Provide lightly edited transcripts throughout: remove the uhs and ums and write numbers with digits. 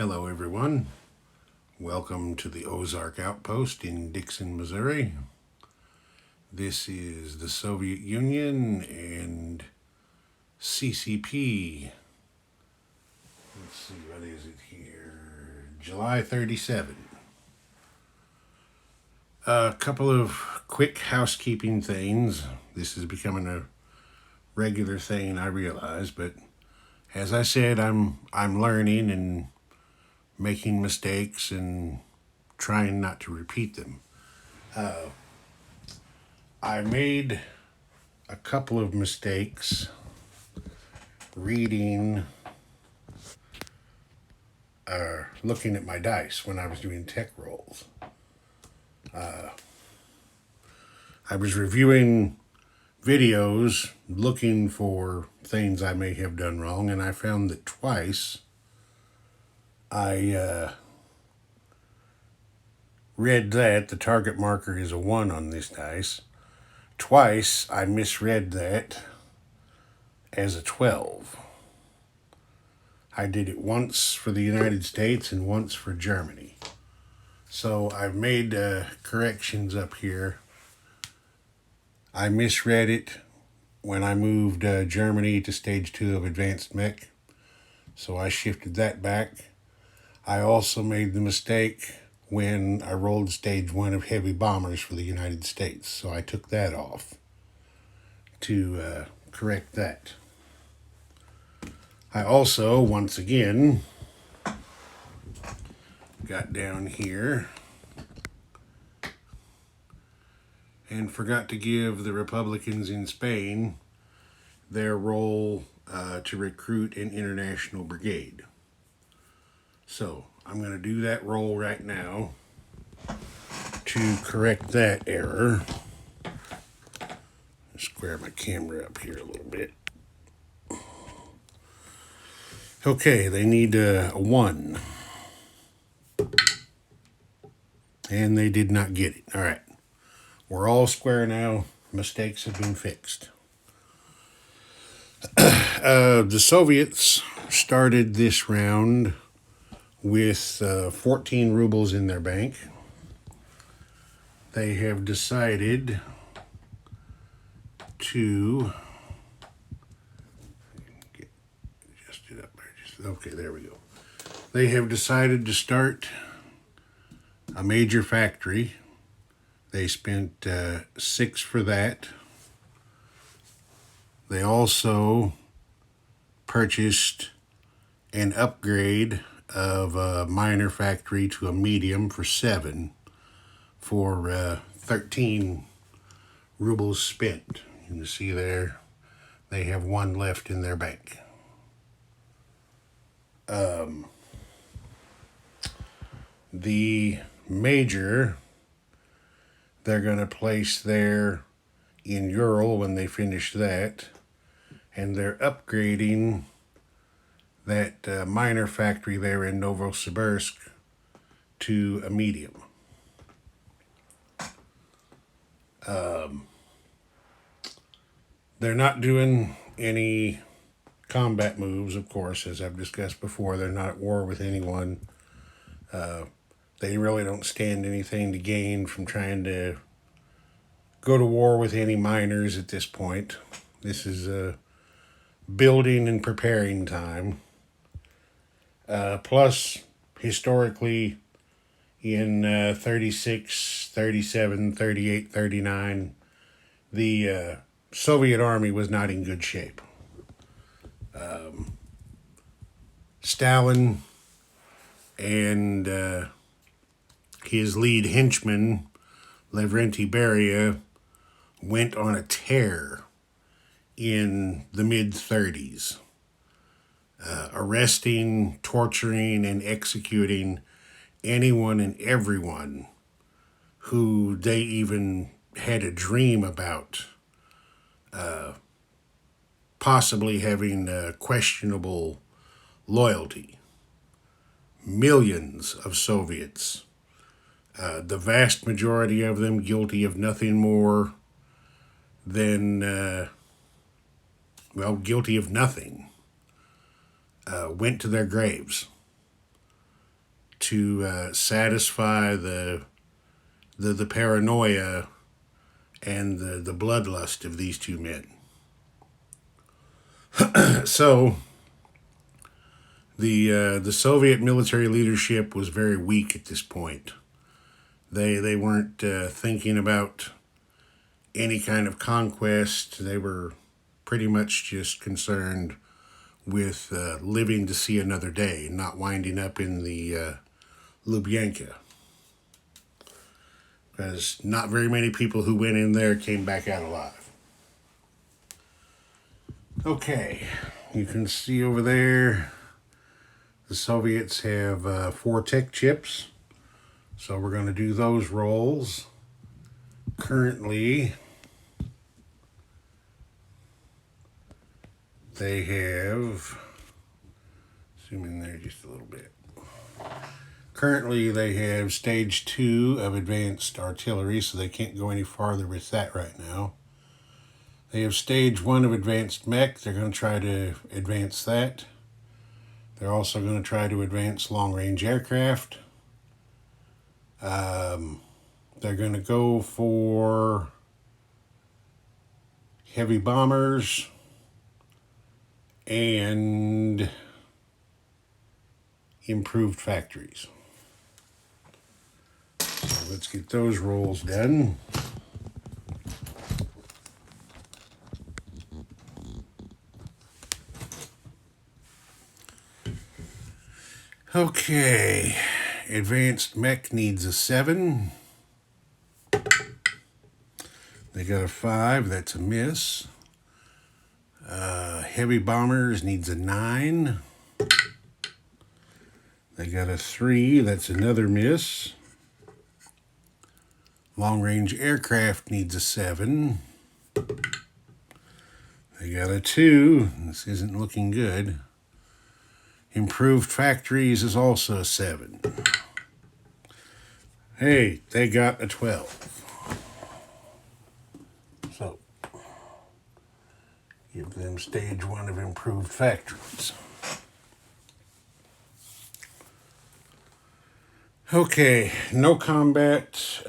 Hello everyone, welcome to the Ozark Outpost in Dixon, Missouri. This is the Soviet Union and CCP. Let's see, what is it here? July 37. A couple of quick housekeeping things. This is becoming a regular thing, I realize, but as I said, I'm learning and making mistakes and trying not to repeat them. I made a couple of mistakes reading looking at my dice when I was doing tech rolls. I was reviewing videos looking for things I may have done wrong, and I found that twice I read that the target marker is a 1 on this dice. Twice I misread that as a 12. I did it once for the United States and once for Germany. So I've made corrections up here. I misread it when I moved Germany to stage 2 of advanced mech. So I shifted that back. I also made the mistake when I rolled stage 1 of heavy bombers for the United States. So I took that off to correct that. I also, once again, got down here and forgot to give the Republicans in Spain their role to recruit an international brigade. So I'm going to do that roll right now to correct that error. Square my camera up here a little bit. Okay, they need a 1. And they did not get it. All right. We're all square now. Mistakes have been fixed. The Soviets started this round with 14 rubles in their bank. They have decided to get adjusted up there. Okay, there we go. They have decided to start a major factory. They spent 6 for that. They also purchased an upgrade of a minor factory to a medium for 7 for 13 rubles spent. You can see there they have 1 left in their bank. The major, they're going to place there in Ural when they finish that, and they're upgrading that minor factory there in Novosibirsk to a medium. They're not doing any combat moves, of course, as I've discussed before. They're not at war with anyone. They really don't stand anything to gain from trying to go to war with any miners at this point. This is a building and preparing time. Plus, historically, in 36, 37, 38, 39, the Soviet army was not in good shape. Stalin and his lead henchman, Lavrenti Beria, went on a tear in the mid-30s, arresting, torturing, and executing anyone and everyone who they even had a dream about possibly having questionable loyalty. Millions of Soviets, the vast majority of them guilty of nothing more than, guilty of nothing, went to their graves. to satisfy the paranoia and the bloodlust of these two men. So the Soviet military leadership was very weak at this point. They weren't thinking about any kind of conquest. They were pretty much just concerned with living to see another day, not winding up in the Lubyanka. Because not very many people who went in there came back out alive. Okay, you can see over there the Soviets have 4 tech chips. So we're going to do those rolls. Currently, they have, zoom in there just a little bit. Currently, they have stage 2 of advanced artillery, so they can't go any farther with that right now. They have stage 1 of advanced mech. They're going to try to advance that. They're also going to try to advance long-range aircraft. They're going to go for heavy bombers and improved factories. So let's get those rolls done. Okay, advanced mech needs a 7. They got a 5, that's a miss. Heavy bombers needs a 9. They got a 3, that's another miss. Long-range aircraft needs a 7. They got a 2, this isn't looking good. Improved factories is also a 7. Hey, they got a 12. So, give them stage 1 of improved factories. Okay, no combat.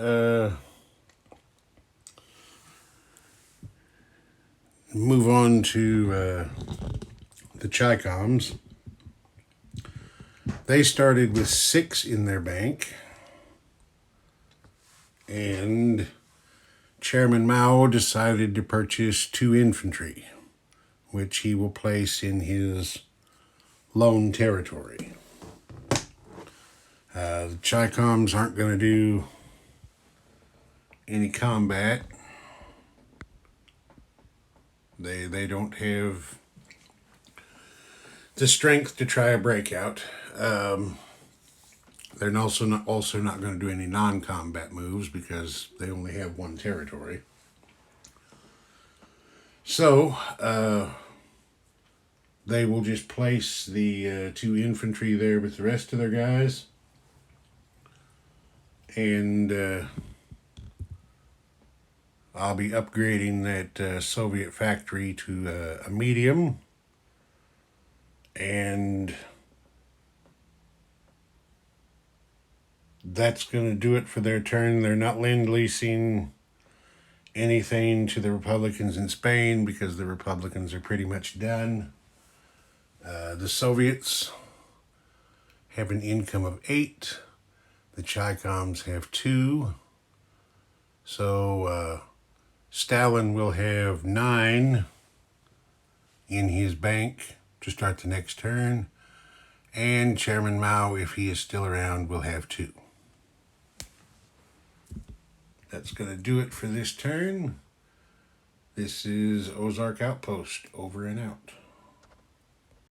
Move on to the Chi-Coms. They started with 6 in their bank. And Chairman Mao decided to purchase 2 infantry, which he will place in his lone territory. The Chi-Coms aren't going to do any combat. They don't have the strength to try a breakout. They're also not going to do any non-combat moves because they only have 1 territory. So they will just place the 2 infantry there with the rest of their guys. And I'll be upgrading that Soviet factory to a medium. And that's going to do it for their turn. They're not lend-leasing anything to the Republicans in Spain because the Republicans are pretty much done. The Soviets have an income of 8. The Chi-Coms have 2. So Stalin will have 9 in his bank to start the next turn. And Chairman Mao, if he is still around, will have 2. That's going to do it for this turn. This is Ozark Outpost, over and out.